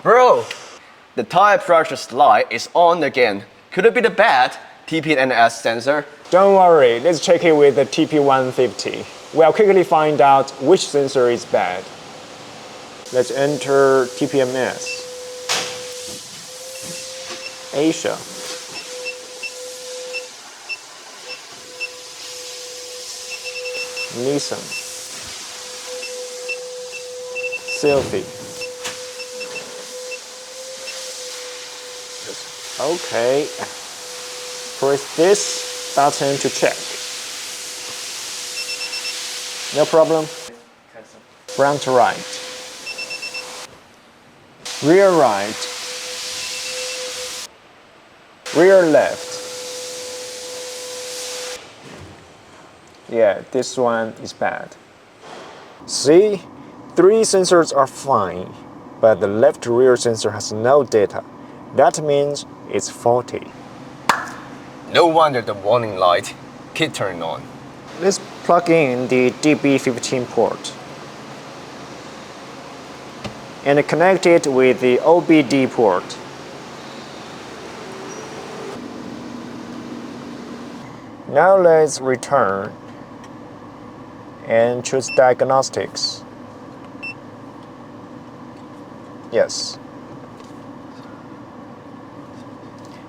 Bro, the tire pressure slide is on again. Could it be the bad TPMS sensor? Don't worry, let's check it with the TP150. We'll quickly find out which sensor is bad. Let's enter TPMS. Asia. Nissan. Selfie. Okay. Press this button to check. No problem. Front right. Rear right. Rear left. Yeah, this one is bad. See, 3 sensors are fine, but the left rear sensor has no data. That means it's faulty. No wonder the warning light keep turning on. Let's plug in the DB15 port and connect it with the OBD port. Now let's return and choose Diagnostics. Yes.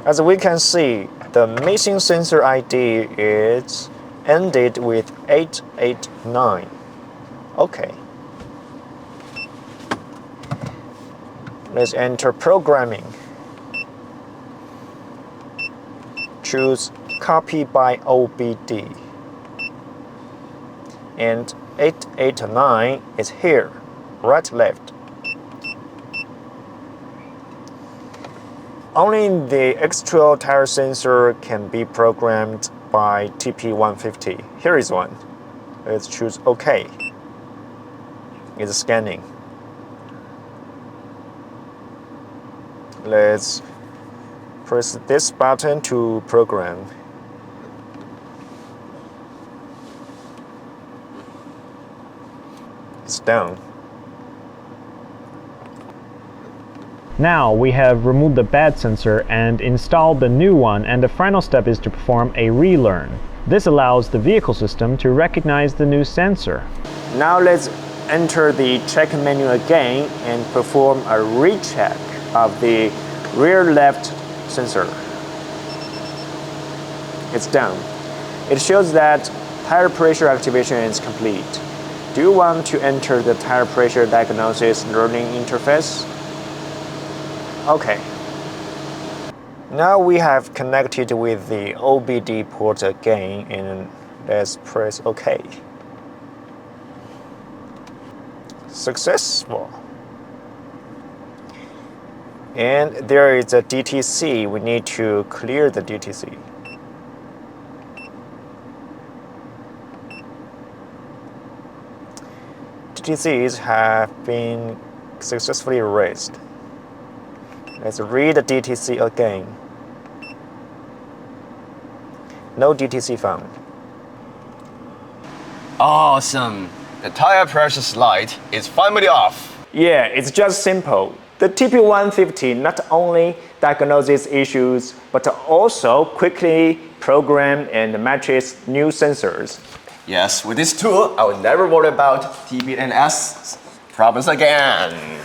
As we can see, the missing sensor ID is ended with 889. Okay. Let's enter programming. Choose copy by OBD. And 889 is here, right left. Only the XTOOL tire sensor can be programmed by TP150. Here is one. Let's choose OK. It's scanning. Let's press this button to program. It's done. Now we have removed the bad sensor and installed the new one, and the final step is to perform a relearn. This allows the vehicle system to recognize the new sensor. Now let's enter the check menu again and perform a recheck of the rear left sensor. It's done. It shows that tire pressure activation is complete. Do you want to enter the tire pressure diagnosis learning interface? Okay. Now we have connected with the OBD port again, and let's press OK. Successful. And there is a DTC. We need to clear the DTC. DTCs have been successfully erased. Let's read the DTC again. No DTC found. Awesome! The tire pressure slide is finally off. Yeah, it's just simple. The TP150 not only diagnoses issues, but also quickly program and matches new sensors. Yes, with this tool, I will never worry about TPMS problems again.